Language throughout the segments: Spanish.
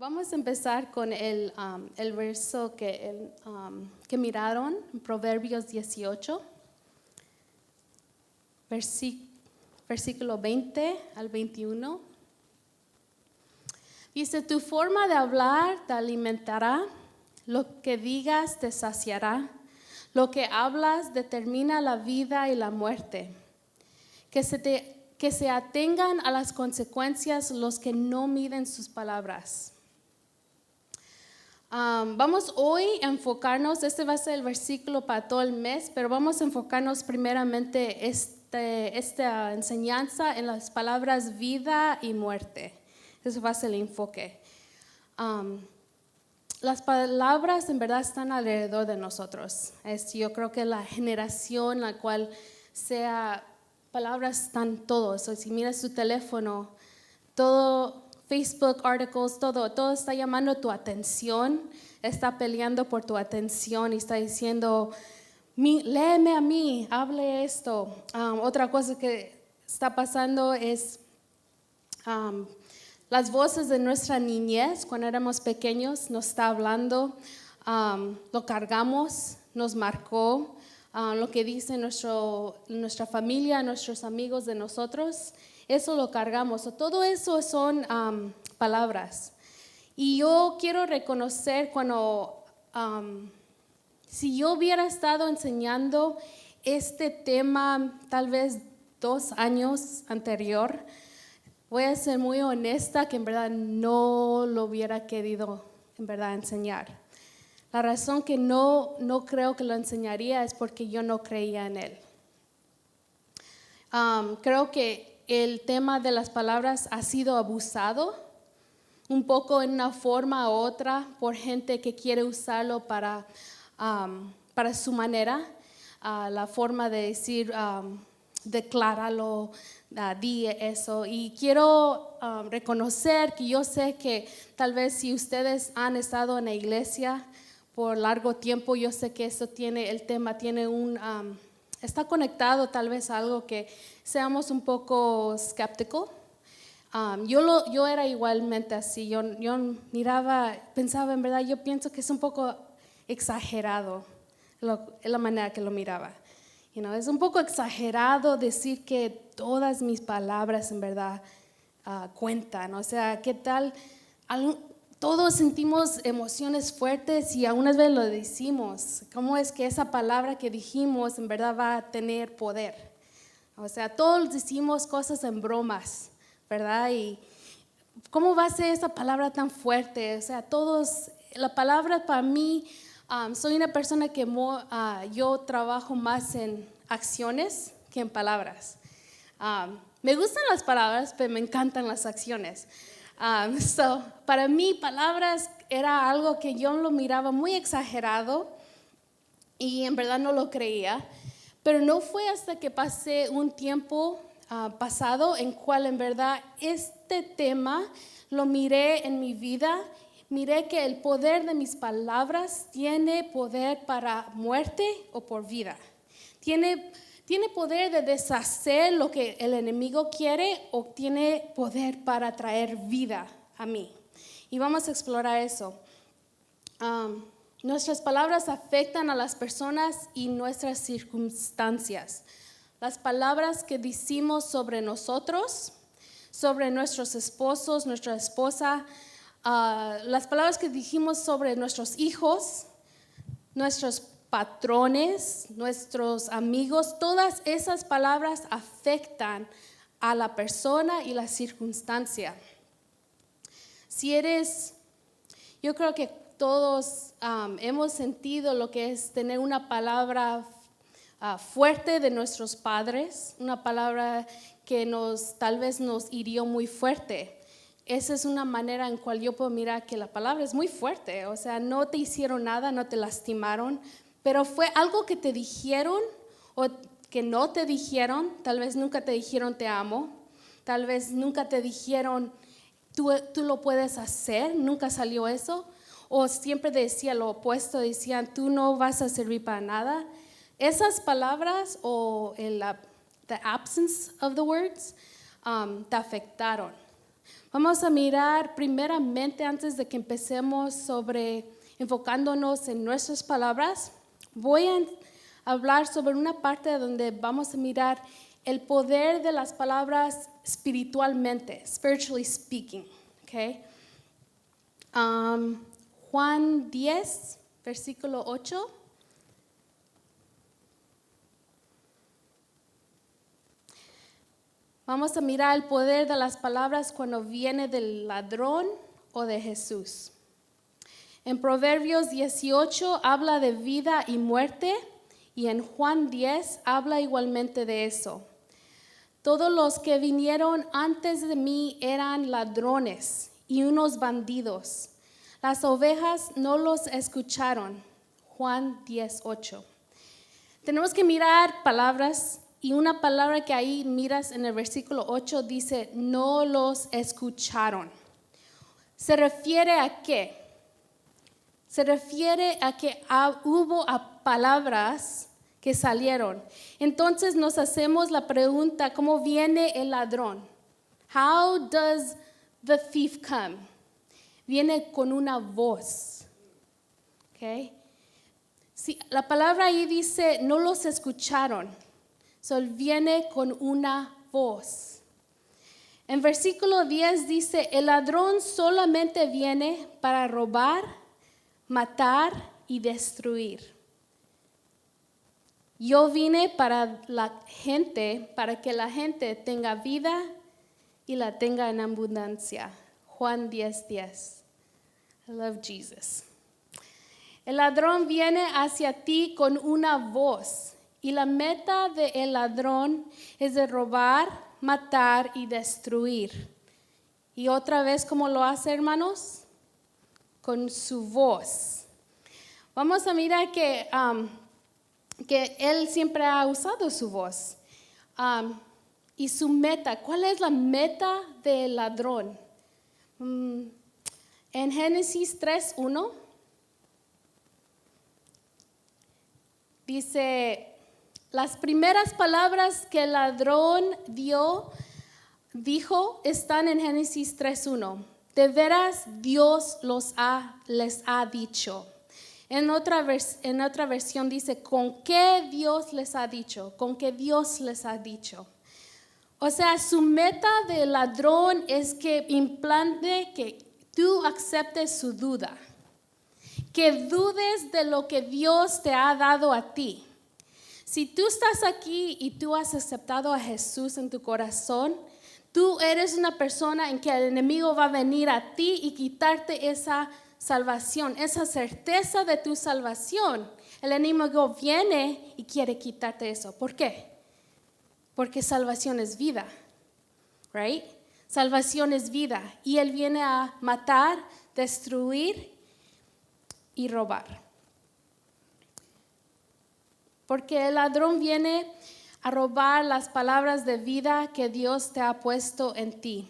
Vamos a empezar con el verso que miraron, en Proverbios 18, versículo 20 al 21. Dice, tu forma de hablar te alimentará, lo que digas te saciará, lo que hablas determina la vida y la muerte. Que se atengan a las consecuencias los que no miden sus palabras. Vamos hoy a enfocarnos, este va a ser el versículo para todo el mes, pero vamos a enfocarnos primeramente esta enseñanza en las palabras vida y muerte. Ese va a ser el enfoque. Las palabras en verdad están alrededor de nosotros. Yo creo que la generación en la cual palabras están todos. Si miras tu teléfono, todo, Facebook, articles, todo está llamando tu atención, está peleando por tu atención y está diciendo, léeme a mí, hable esto. Otra cosa que está pasando es las voces de nuestra niñez, cuando éramos pequeños, nos está hablando, lo cargamos, nos marcó, lo que dice nuestra familia, nuestros amigos de nosotros, eso lo cargamos. Todo eso son palabras. Y yo quiero reconocer si yo hubiera estado enseñando este tema tal vez 2 años anterior, voy a ser muy honesta que en verdad no lo hubiera querido en verdad enseñar. La razón que no creo que lo enseñaría es porque yo no creía en él. Creo que el tema de las palabras ha sido abusado un poco en una forma u otra por gente que quiere usarlo para su manera, la forma de decir, decláralo, di eso. Y quiero reconocer que yo sé que tal vez si ustedes han estado en la iglesia por largo tiempo, yo sé que el tema tiene está conectado tal vez a algo que seamos un poco escépticos. Yo era igualmente así, yo pensaba en verdad, yo pienso que es un poco exagerado la manera que lo miraba. Es un poco exagerado decir que todas mis palabras en verdad cuentan. O sea, ¿qué tal? Todos sentimos emociones fuertes y algunas veces lo decimos. ¿Cómo es que esa palabra que dijimos en verdad va a tener poder? O sea, todos decimos cosas en bromas, ¿verdad? Y ¿cómo va a ser esa palabra tan fuerte? O sea, la palabra para mí, soy una persona que yo trabajo más en acciones que en palabras. Me gustan las palabras, pero me encantan las acciones. Para mí, palabras era algo que yo lo miraba muy exagerado y en verdad no lo creía. Pero no fue hasta que pasé un tiempo pasado en cual en verdad este tema lo miré en mi vida. Miré que el poder de mis palabras tiene poder para muerte o por vida. Tiene poder de deshacer lo que el enemigo quiere o tiene poder para traer vida a mí. Y vamos a explorar eso. Nuestras palabras afectan a las personas y nuestras circunstancias. Las palabras que decimos sobre nosotros, sobre nuestros esposos, nuestra esposa, las palabras que dijimos sobre nuestros hijos, nuestros patrones, nuestros amigos, todas esas palabras afectan a la persona y la circunstancia. Yo creo que todos hemos sentido lo que es tener una palabra fuerte de nuestros padres, una palabra que tal vez nos hirió muy fuerte. Esa es una manera en cual yo puedo mirar que la palabra es muy fuerte, o sea, no te hicieron nada, no te lastimaron, pero fue algo que te dijeron o que no te dijeron. Tal vez nunca te dijeron te amo, tal vez nunca te dijeron tú lo puedes hacer, nunca salió eso, o siempre decía lo opuesto, decían tú no vas a servir para nada. Esas palabras o the absence of the words te afectaron. Vamos a mirar primeramente, antes de que empecemos sobre enfocándonos en nuestras palabras, voy a hablar sobre una parte donde vamos a mirar el poder de las palabras espiritualmente, spiritually speaking. Okay? Juan 10, versículo 8. Vamos a mirar el poder de las palabras cuando viene del ladrón o de Jesús. En Proverbios 18 habla de vida y muerte, y en Juan 10 habla igualmente de eso. Todos los que vinieron antes de mí eran ladrones y unos bandidos. Las ovejas no los escucharon. Juan 10:8. Tenemos que mirar palabras, y una palabra que ahí miras en el versículo 8 dice, no los escucharon. ¿Se refiere a qué? Se refiere a que hubo palabras que salieron. Entonces nos hacemos la pregunta, ¿cómo viene el ladrón? How does the thief come? Viene con una voz. Okay? Sí, la palabra ahí dice, no los escucharon. So, él viene con una voz. En versículo 10 dice, el ladrón solamente viene para robar, matar y destruir. Yo vine para que la gente tenga vida y la tenga en abundancia. Juan 10:10. I love Jesus. El ladrón viene hacia ti con una voz, y la meta del ladrón es de robar, matar y destruir. Y otra vez, ¿cómo lo hace, hermanos? Con su voz. Vamos a mirar que él siempre ha usado su voz. Y su meta, ¿cuál es la meta del ladrón? En Génesis 3:1 dice, las primeras palabras que el ladrón dijo están en Génesis 3:1. De veras Dios les ha dicho. En otra versión dice, ¿con qué Dios les ha dicho? ¿Con qué Dios les ha dicho? O sea, su meta del ladrón es que implante que tú aceptes su duda. Que dudes de lo que Dios te ha dado a ti. Si tú estás aquí y tú has aceptado a Jesús en tu corazón, tú eres una persona en que el enemigo va a venir a ti y quitarte esa salvación, esa certeza de tu salvación. El enemigo viene y quiere quitarte eso. ¿Por qué? Porque salvación es vida, right? Salvación es vida, y él viene a matar, destruir y robar. Porque el ladrón viene a robar las palabras de vida que Dios te ha puesto en ti.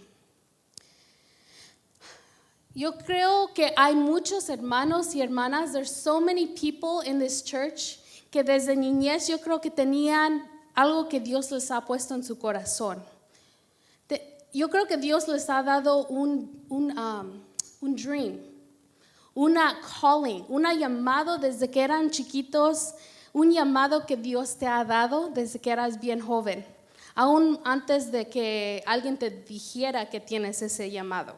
Yo creo que hay muchos hermanos y hermanas, there's so many people in this church que desde niñez yo creo que tenían algo que Dios les ha puesto en su corazón. Yo creo que Dios les ha dado un dream, una calling, un llamado desde que eran chiquitos, un llamado que Dios te ha dado desde que eras bien joven, aún antes de que alguien te dijera que tienes ese llamado.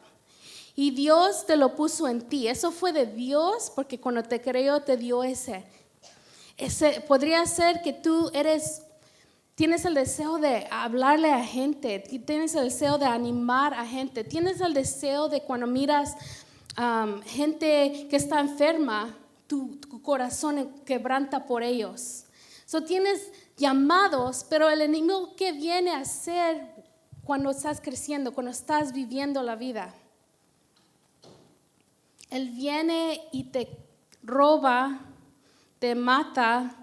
Y Dios te lo puso en ti. Eso fue de Dios, porque cuando te creó te dio ese. Podría ser que tú tienes el deseo de hablarle a gente, tienes el deseo de animar a gente, tienes el deseo de cuando miras gente que está enferma, tu corazón quebranta por ellos. So, tienes llamados, pero el enemigo, ¿qué viene a hacer cuando estás creciendo, cuando estás viviendo la vida? Él viene y te roba, te mata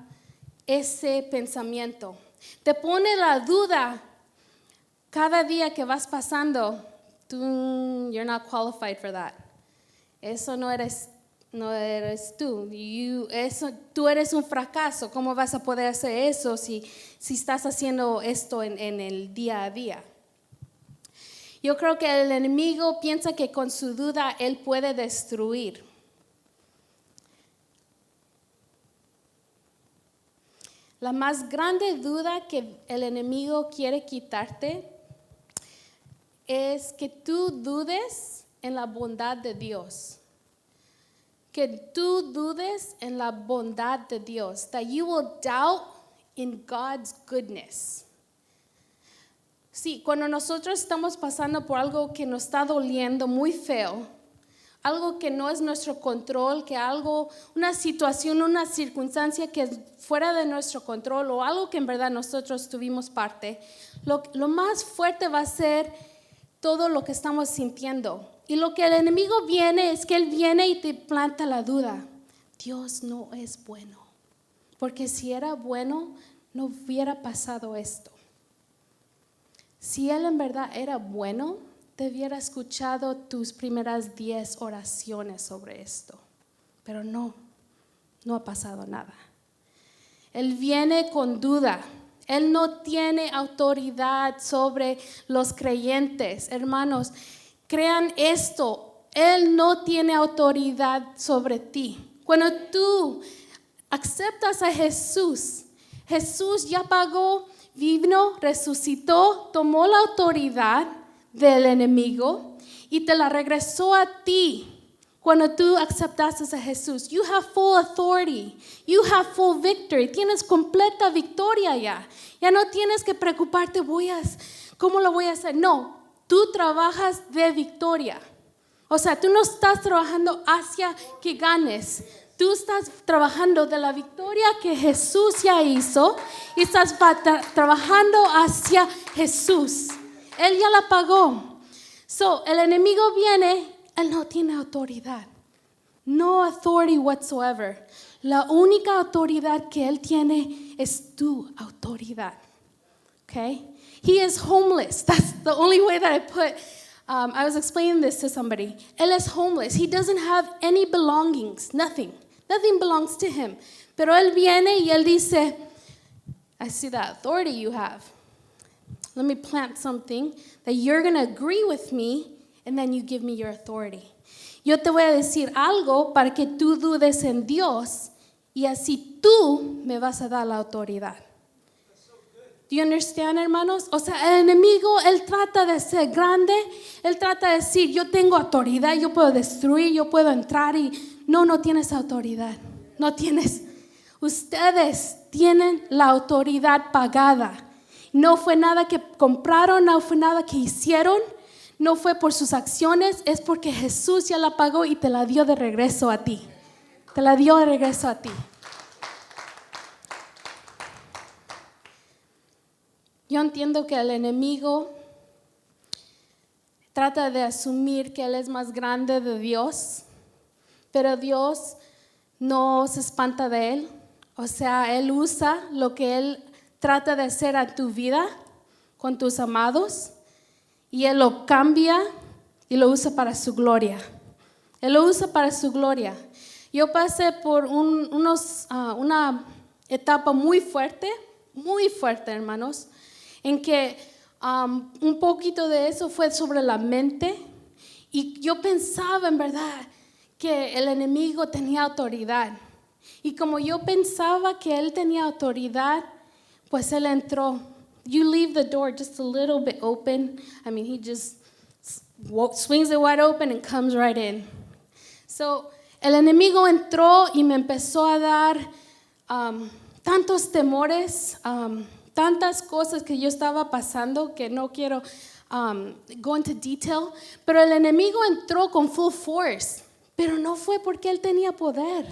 ese pensamiento. Te pone la duda cada día que vas pasando. You're not qualified for that. Eso no eres tú. Tú eres un fracaso. ¿Cómo vas a poder hacer eso si estás haciendo esto en el día a día? Yo creo que el enemigo piensa que con su duda él puede destruir. La más grande duda que el enemigo quiere quitarte es que tú dudes en la bondad de Dios. Que tú dudes en la bondad de Dios. That you will doubt in God's goodness. Sí, cuando nosotros estamos pasando por algo que nos está doliendo muy feo, algo que no es nuestro control, que algo, una situación, una circunstancia que es fuera de nuestro control o algo que en verdad nosotros tuvimos parte, lo más fuerte va a ser todo lo que estamos sintiendo. Y lo que el enemigo viene es que él viene y te planta la duda. Dios no es bueno, porque si era bueno, no hubiera pasado esto. Si él en verdad era bueno, te hubiera escuchado tus primeras 10 oraciones sobre esto. Pero no ha pasado nada. Él viene con duda. Él no tiene autoridad sobre los creyentes. Hermanos, crean esto. Él no tiene autoridad sobre ti. Cuando tú aceptas a Jesús, Jesús ya pagó, vino, resucitó, tomó la autoridad del enemigo y te la regresó a ti. Cuando tú aceptaste a Jesús, you have full authority, you have full victory, tienes completa victoria ya. Ya no tienes que preocuparte, ¿cómo lo voy a hacer? No, tú trabajas de victoria. O sea, tú no estás trabajando hacia que ganes. Tú estás trabajando de la victoria que Jesús ya hizo y estás trabajando hacia Jesús. Él ya la pagó. So, el enemigo viene, él no tiene autoridad. No authority whatsoever. La única autoridad que él tiene es tu autoridad. Okay? He is homeless. That's the only way that I put. I was explaining this to somebody. Él es homeless. He doesn't have any belongings. Nothing. Nothing belongs to him. Pero él viene y él dice, I see that authority you have. Let me plant something that you're going to agree with me and then you give me your authority. Yo te voy a decir algo para que tú dudes en Dios y así tú me vas a dar la autoridad. Do you understand, hermanos? O sea, el enemigo, él trata de ser grande, él trata de decir, yo tengo autoridad, yo puedo destruir, yo puedo entrar y no tienes autoridad, no tienes. Ustedes tienen la autoridad pagada. No fue nada que compraron, no fue nada que hicieron, no fue por sus acciones, es porque Jesús ya la pagó y te la dio de regreso a ti. Te la dio de regreso a ti. Yo entiendo que el enemigo trata de asumir que él es más grande de Dios, pero Dios no se espanta de él. O sea, él usa lo que él trata de hacer a tu vida con tus amados y él lo cambia y lo usa para su gloria. Él lo usa para su gloria. Yo pasé por una etapa muy fuerte, hermanos, en que un poquito de eso fue sobre la mente y yo pensaba en verdad que el enemigo tenía autoridad. Y como yo pensaba que él tenía autoridad, pues él entró. You leave the door just a little bit open. I mean, he just swings it wide open and comes right in. So, el enemigo entró y me empezó a dar tantos temores, tantas cosas que yo estaba pasando que no quiero go into detail. Pero el enemigo entró con full force. Pero no fue porque él tenía poder.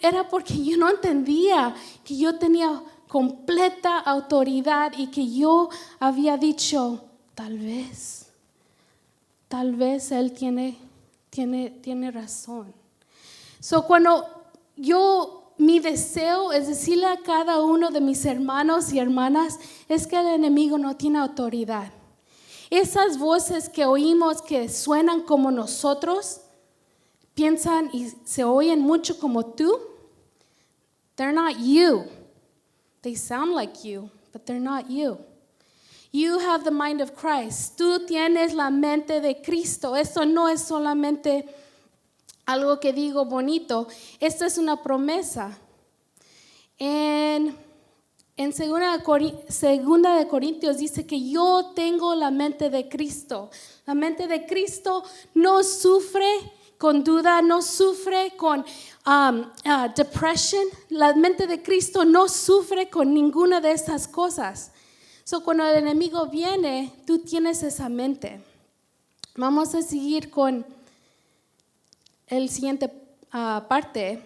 Era porque yo no entendía que yo tenía completa autoridad y que yo había dicho, tal vez él tiene razón. So, cuando mi deseo es decirle a cada uno de mis hermanos y hermanas, es que el enemigo no tiene autoridad. Esas voces que oímos que suenan como nosotros, piensan y se oyen mucho como tú, they're not you. They sound like you, but they're not you. You have the mind of Christ. Tú tienes la mente de Cristo. Eso no es solamente algo que digo bonito. Esta es una promesa. En segunda de Corintios dice que yo tengo la mente de Cristo. La mente de Cristo no sufre con duda, no sufre con depression. La mente de Cristo no sufre con ninguna de estas cosas. So, cuando el enemigo viene, tú tienes esa mente. Vamos a seguir con el siguiente parte.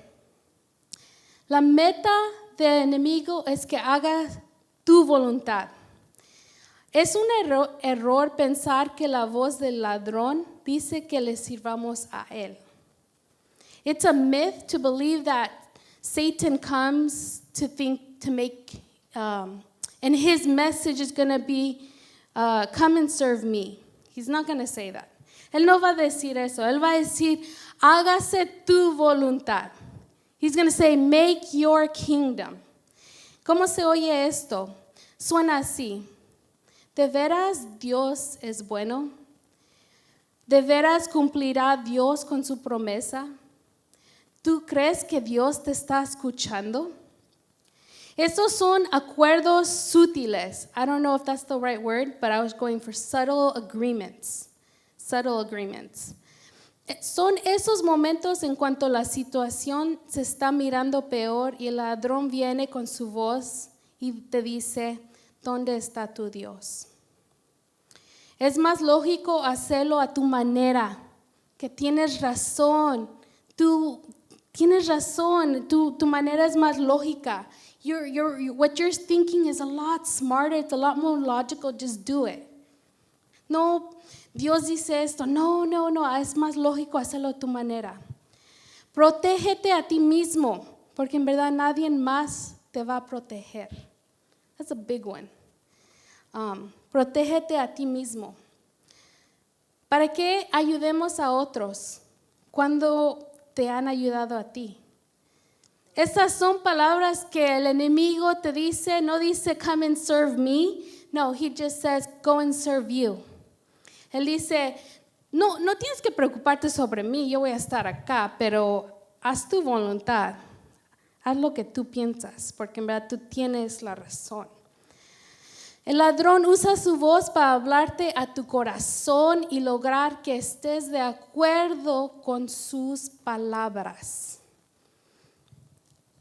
La meta del enemigo es que hagas tu voluntad. Es un error pensar que la voz del ladrón dice que le sirvamos a él. It's a myth to believe that Satan comes to make, and his message is going to be, come and serve me. He's not going to say that. Él no va a decir eso. Él va a decir, hágase tu voluntad. He's going to say, make your kingdom. ¿Cómo se oye esto? Suena así. ¿De veras Dios es bueno? ¿De veras cumplirá Dios con su promesa? ¿Tú crees que Dios te está escuchando? Esos son acuerdos sutiles. I don't know if that's the right word, but I was going for subtle agreements. Subtle agreements. Son esos momentos en cuanto la situación se está mirando peor y el ladrón viene con su voz y te dice, ¿dónde está tu Dios? Es más lógico hacerlo a tu manera, que tienes razón. Tú tienes razón, tu manera es más lógica. What you're thinking is a lot smarter, it's a lot more logical, just do it. No, Dios dice esto, no, es más lógico hacerlo a tu manera. Protégete a ti mismo, porque en verdad nadie más te va a proteger. That's a big one. Protégete a ti mismo. ¿Para qué ayudemos a otros cuando te han ayudado a ti? Estas son palabras que el enemigo te dice, no dice come and serve me. No, he just says go and serve you. Él dice, no tienes que preocuparte sobre mí, yo voy a estar acá, pero haz tu voluntad. Haz lo que tú piensas, porque en verdad tú tienes la razón. El ladrón usa su voz para hablarte a tu corazón y lograr que estés de acuerdo con sus palabras.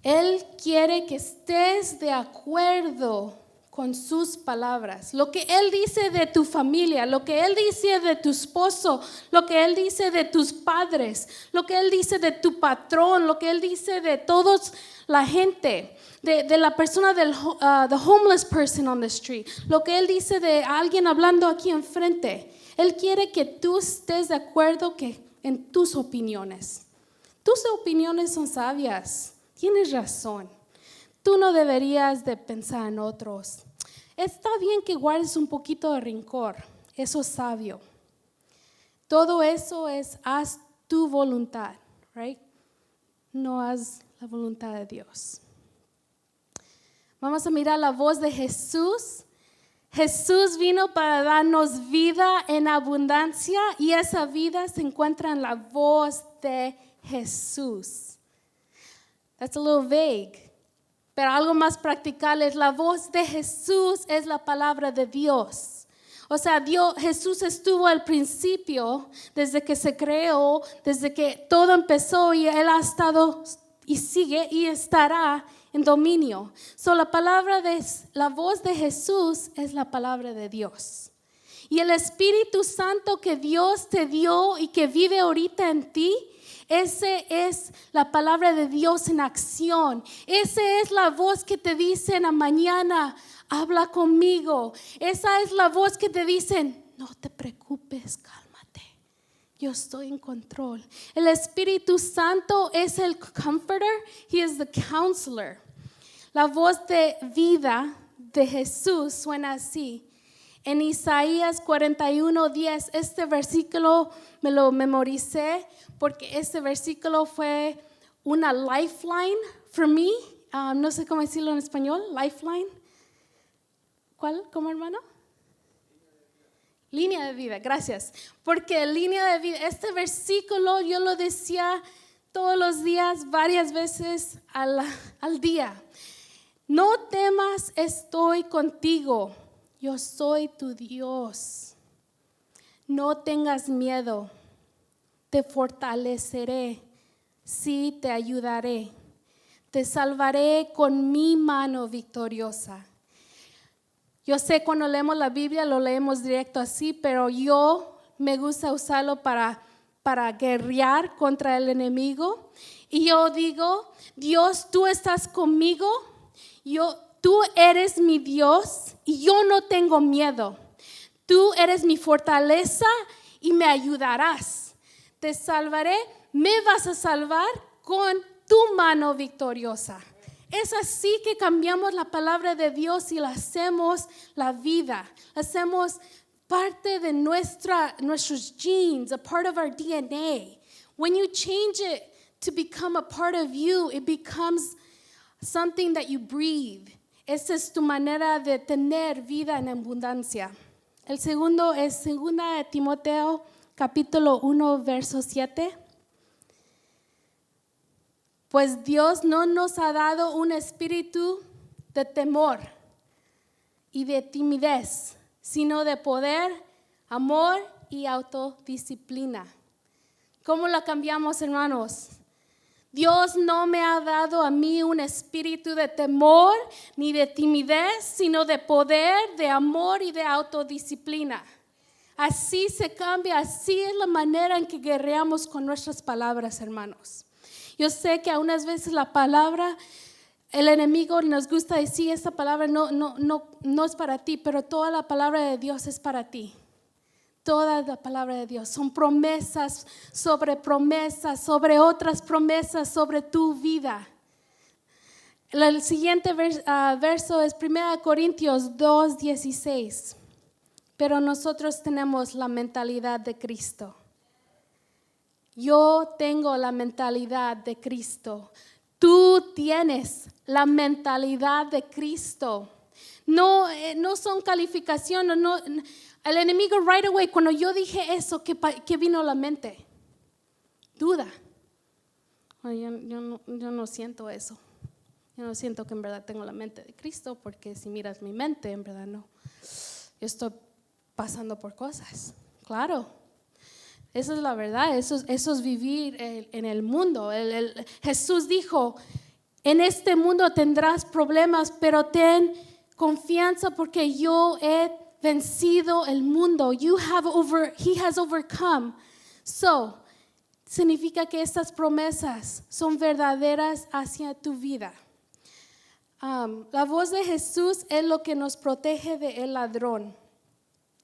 Él quiere que estés de acuerdo con sus palabras. Lo que Él dice de tu familia, lo que Él dice de tu esposo, lo que Él dice de tus padres, lo que Él dice de tu patrón, lo que Él dice de todos la gente, de la persona the homeless person on the street, lo que Él dice de alguien hablando aquí enfrente. Él quiere que tú estés de acuerdo en tus opiniones. Tus opiniones son sabias. Tienes razón. Tú no deberías de pensar en otros. Está bien que guardes un poquito de rencor. Eso es sabio. Todo eso es haz tu voluntad, right? No haz la voluntad de Dios. Vamos a mirar la voz de Jesús. Jesús vino para darnos vida en abundancia y esa vida se encuentra en la voz de Jesús. That's a little vague. Pero algo más practical es la voz de Jesús, es la palabra de Dios. O sea, Jesús estuvo al principio, desde que se creó, desde que todo empezó y Él ha estado y sigue y estará en dominio. La voz de Jesús es la palabra de Dios. Y el Espíritu Santo que Dios te dio y que vive ahorita en ti, ese es la palabra de Dios en acción. Esa es la voz que te dice en la mañana, habla conmigo. Esa es la voz que te dicen, no te preocupes, cálmate. Yo estoy en control. El Espíritu Santo es el comforter. He is the counselor. La voz de vida de Jesús suena así. En Isaías 41:10, este versículo me lo memoricé porque este versículo fue una lifeline for me. No sé cómo decirlo en español, lifeline. ¿Cuál? ¿Cómo, hermano? Línea de vida, gracias. Porque línea de vida, este versículo yo lo decía todos los días, varias veces al día. No temas, estoy contigo. Yo soy tu Dios. No tengas miedo. Te fortaleceré. Sí, te ayudaré. Te salvaré con mi mano victoriosa. Yo sé cuando leemos la Biblia lo leemos directo así, pero yo me gusta usarlo para guerrear contra el enemigo. Y yo digo, Dios, tú estás conmigo, tú eres mi Dios y yo no tengo miedo. Tú eres mi fortaleza y me ayudarás. Te salvaré, me vas a salvar con tu mano victoriosa. Es así que cambiamos la palabra de Dios y la hacemos la vida. Hacemos parte de nuestros genes, a part of our DNA. When you change it to become a part of you, it becomes something that you breathe. Esa es tu manera de tener vida en abundancia. El segundo es 2 de Timoteo, capítulo 1, verso 7. Pues Dios no nos ha dado un espíritu de temor y de timidez, sino de poder, amor y autodisciplina. ¿Cómo la cambiamos, hermanos? Dios no me ha dado a mí un espíritu de temor ni de timidez, sino de poder, de amor y de autodisciplina. Así se cambia, así es la manera en que guerreamos con nuestras palabras, hermanos. Yo sé que algunas veces la palabra, el enemigo nos gusta decir, esta palabra no es para ti, pero toda la palabra de Dios es para ti. Toda la palabra de Dios son promesas sobre otras promesas sobre tu vida. El siguiente verso es 1 Corintios 2:16. Pero nosotros tenemos la mentalidad de Cristo. Yo tengo la mentalidad de Cristo. Tú tienes la mentalidad de Cristo. No son calificaciones. El enemigo right away, cuando yo dije eso, ¿qué vino a la mente? Duda. Yo no siento eso. Yo no siento que en verdad tengo la mente de Cristo, porque si miras mi mente, en verdad no. Yo estoy pasando por cosas, claro. Esa es la verdad, eso es vivir en el mundo. Jesús dijo, en este mundo tendrás problemas, pero ten confianza porque yo he vencido el mundo. He has overcome. So, significa que estas promesas son verdaderas hacia tu vida. La voz de Jesús es lo que nos protege del ladrón.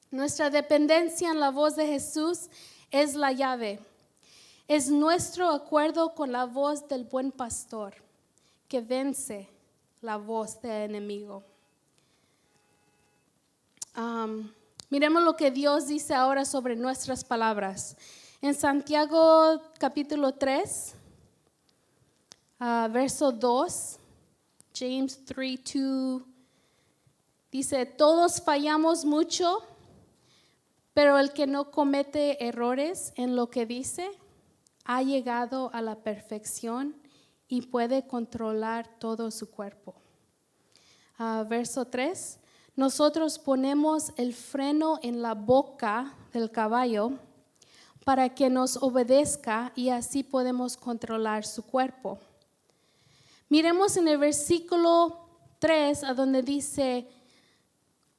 Nuestra dependencia en la voz de Jesús es la llave. Es nuestro acuerdo con la voz del buen pastor que vence la voz del enemigo. Miremos lo que Dios dice ahora sobre nuestras palabras. En Santiago capítulo 3, verso 2, James 3:2, dice, todos fallamos mucho, pero el que no comete errores en lo que dice, ha llegado a la perfección y puede controlar todo su cuerpo. Verso 3, nosotros ponemos el freno en la boca del caballo para que nos obedezca y así podemos controlar su cuerpo. Miremos en el versículo 3 a donde dice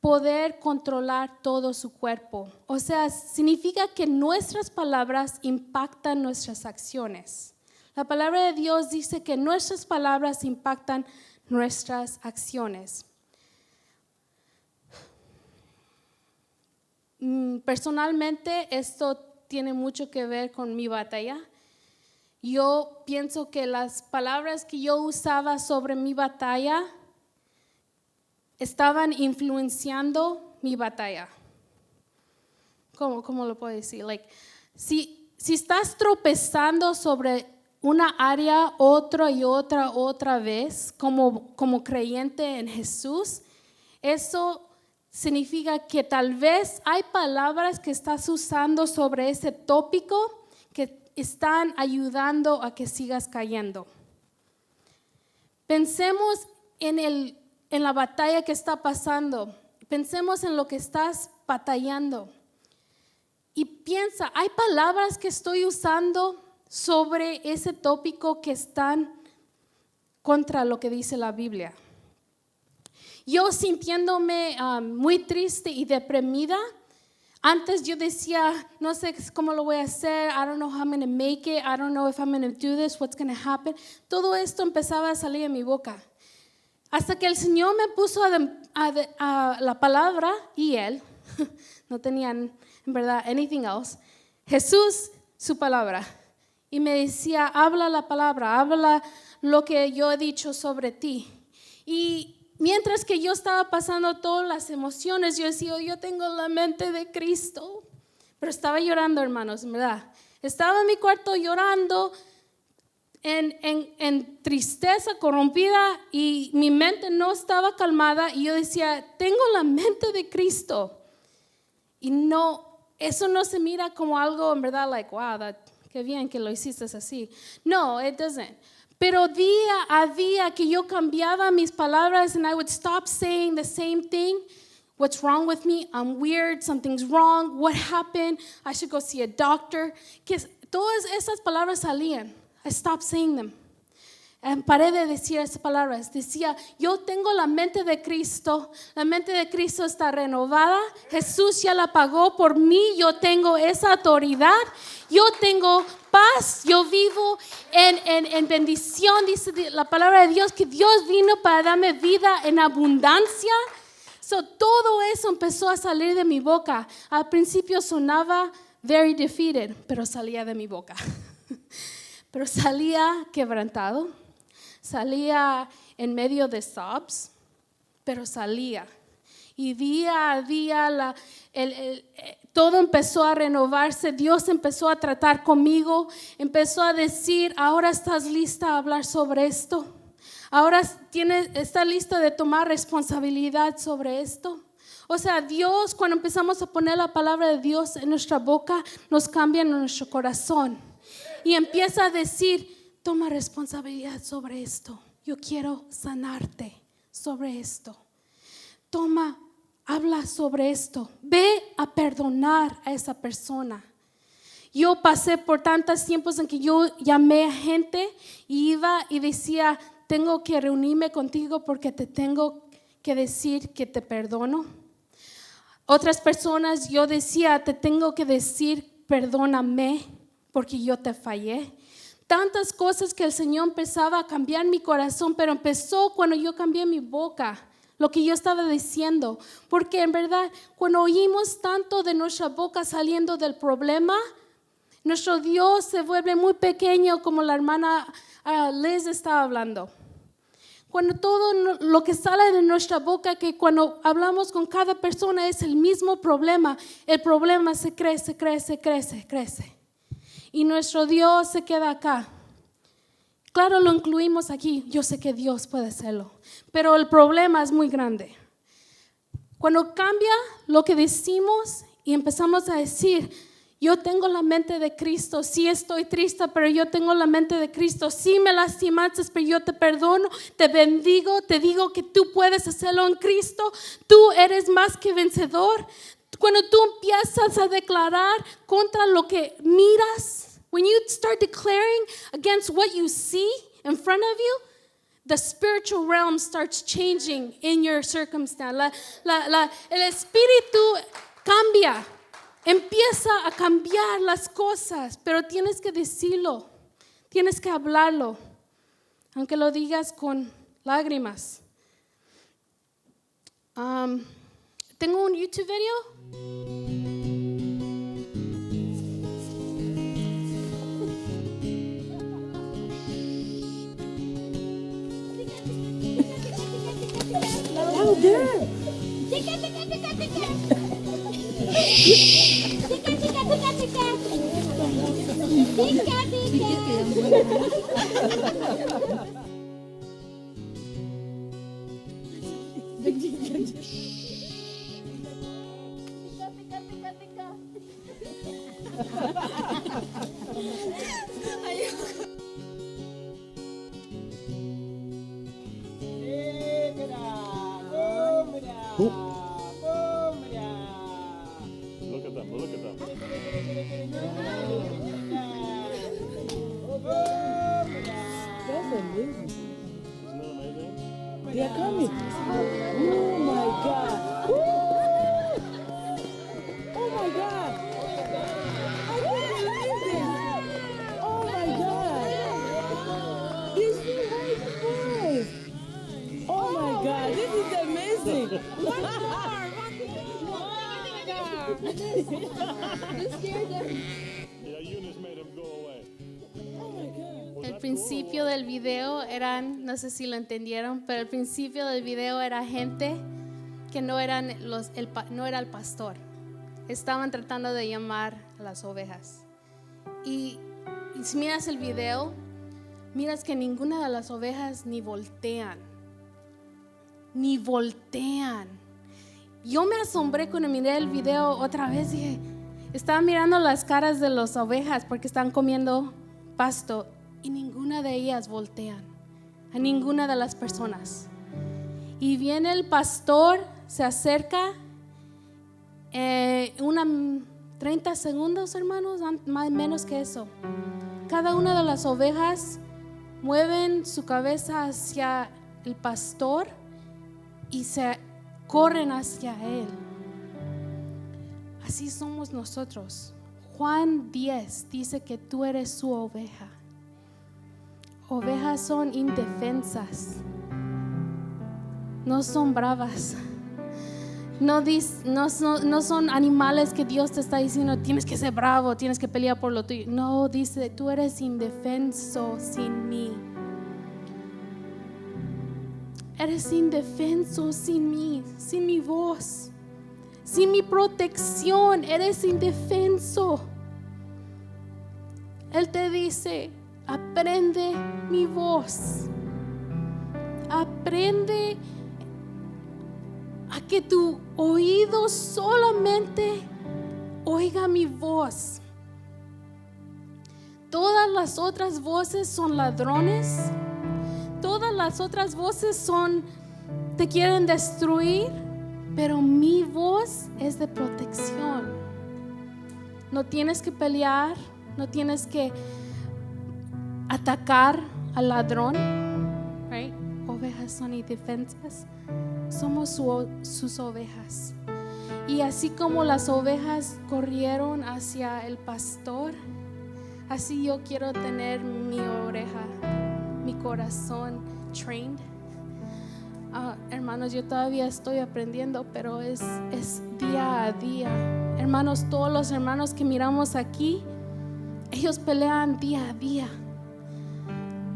poder controlar todo su cuerpo. O sea, significa que nuestras palabras impactan nuestras acciones. La palabra de Dios dice que nuestras palabras impactan nuestras acciones. Personalmente, esto tiene mucho que ver con mi batalla. Yo pienso que las palabras que yo usaba sobre mi batalla estaban influenciando mi batalla. ¿Cómo lo puedo decir? Si estás tropezando sobre una área otra y otra vez como creyente en Jesús, eso significa que tal vez hay palabras que estás usando sobre ese tópico que están ayudando a que sigas cayendo. Pensemos en la batalla que está pasando. Pensemos en lo que estás batallando. Y piensa, ¿hay palabras que estoy usando sobre ese tópico que están contra lo que dice la Biblia? Yo sintiéndome muy triste y deprimida, antes yo decía, no sé cómo lo voy a hacer, I don't know how I'm going to make it, I don't know if I'm going to do this, what's going to happen. Todo esto empezaba a salir de mi boca. Hasta que el Señor me puso a la palabra y Él, no tenían en verdad anything else, Jesús, su palabra. Y me decía, habla la palabra, habla lo que yo he dicho sobre ti. Y mientras que yo estaba pasando todas las emociones, yo decía, yo tengo la mente de Cristo. Pero estaba llorando, hermanos, en verdad. Estaba en mi cuarto llorando en tristeza corrompida y mi mente no estaba calmada. Y yo decía, tengo la mente de Cristo. Y no, eso no se mira como algo, en verdad, like, wow, qué bien que lo hiciste así. No, it doesn't. Pero día a día que yo cambiaba mis palabras and I would stop saying the same thing. What's wrong with me? I'm weird. Something's wrong. What happened? I should go see a doctor. Que todas esas palabras salían. I stopped saying them. Paré de decir esas palabras. Decía, yo tengo la mente de Cristo. La mente de Cristo está renovada. Jesús ya la pagó por mí. Yo tengo esa autoridad. Yo tengo paz. Yo vivo en bendición. Dice la palabra de Dios que Dios vino para darme vida en abundancia. Todo eso empezó a salir de mi boca. Al principio sonaba very defeated, pero salía de mi boca. Pero salía quebrantado, salía en medio de sobs, pero salía. Y día a día todo empezó a renovarse. Dios empezó a tratar conmigo, empezó a decir, ahora estás lista a hablar sobre esto. Ahora está lista de tomar responsabilidad sobre esto. O sea, Dios, cuando empezamos a poner la palabra de Dios en nuestra boca, nos cambia en nuestro corazón. Y empieza a decir, toma responsabilidad sobre esto. Yo quiero sanarte sobre esto. Habla sobre esto. Ve a perdonar a esa persona. Yo pasé por tantos tiempos en que yo llamé a gente y iba y decía, tengo que reunirme contigo porque te tengo que decir que te perdono. Otras personas yo decía, te tengo que decir, perdóname porque yo te fallé. Tantas cosas que el Señor empezaba a cambiar mi corazón, pero empezó cuando yo cambié mi boca, lo que yo estaba diciendo. Porque en verdad, cuando oímos tanto de nuestra boca saliendo del problema, nuestro Dios se vuelve muy pequeño, como la hermana Liz estaba hablando. Cuando todo lo que sale de nuestra boca, que cuando hablamos con cada persona es el mismo problema, el problema se crece. Y nuestro Dios se queda acá. Claro, lo incluimos aquí. Yo sé que Dios puede hacerlo, pero el problema es muy grande. Cuando cambia lo que decimos y empezamos a decir, yo tengo la mente de Cristo, sí estoy triste, pero yo tengo la mente de Cristo, sí me lastimaste, pero yo te perdono, te bendigo, te digo que tú puedes hacerlo en Cristo, tú eres más que vencedor. Cuando tú empiezas a declarar contra lo que miras, when you start declaring against what you see in front of you, the spiritual realm starts changing in your circumstance. El espíritu cambia. Empieza a cambiar las cosas, pero tienes que decirlo, tienes que hablarlo, aunque lo digas con lágrimas. Tengo un YouTube video. Louder. Look at them, look at them. That's amazing. Isn't that amazing? They are coming. Oh my God. Woo! Oh my God. I can't believe this. Oh my God. You see how it was. Oh my God. This is amazing. Yeah, Eunice made him go away. Oh my God. El principio del video eran, no sé si lo entendieron, pero el principio del video era gente que no eran no era el pastor. Estaban tratando de llamar a las ovejas. Y si miras el video, miras que ninguna de las ovejas ni voltean. Ni voltean. Yo me asombré cuando miré el video otra vez. Dije, estaba mirando las caras de las ovejas porque están comiendo pasto y ninguna de ellas voltean a ninguna de las personas. Y viene el pastor, se acerca, 30 segundos, hermanos, más menos que eso. Cada una de las ovejas mueven su cabeza hacia el pastor y se corren hacia él. Así somos nosotros. Juan 10 dice que tú eres su oveja. Ovejas son indefensas, no son bravas, no son animales que Dios te está diciendo tienes que ser bravo, tienes que pelear por lo tuyo. No, dice tú eres indefenso sin mí. Eres indefenso sin mí, sin mi voz, sin mi protección. Eres indefenso. Él te dice, aprende mi voz. Aprende a que tu oído solamente oiga mi voz. Todas las otras voces son ladrones. Todas las otras voces te quieren destruir, pero mi voz es de protección. No tienes que pelear, no tienes que atacar al ladrón. Right? Ovejas son indefensas. Somos sus ovejas. Y así como las ovejas corrieron hacia el pastor, así yo quiero tener mi oreja, mi corazón trained. Hermanos, yo todavía estoy aprendiendo, pero es día a día. Hermanos, todos los hermanos que miramos aquí, ellos pelean día a día.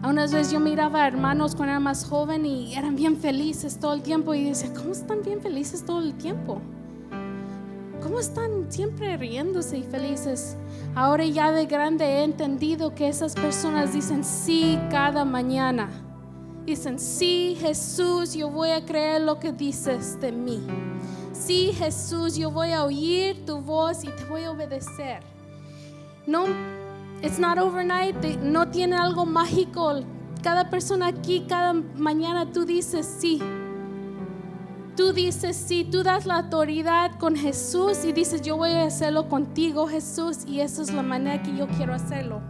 Unas veces yo miraba a hermanos cuando era más joven y eran bien felices todo el tiempo y decía, ¿cómo están bien felices todo el tiempo? ¿Cómo están siempre riéndose y felices? Ahora ya de grande he entendido que esas personas dicen sí cada mañana. Dicen, sí, Jesús, yo voy a creer lo que dices de mí. Sí, Jesús, yo voy a oír tu voz y te voy a obedecer. No, it's not overnight. No tiene algo mágico. Cada persona aquí, cada mañana tú dices sí. Tú dices sí, tú das la autoridad con Jesús y dices yo voy a hacerlo contigo, Jesús, y esa es la manera que yo quiero hacerlo.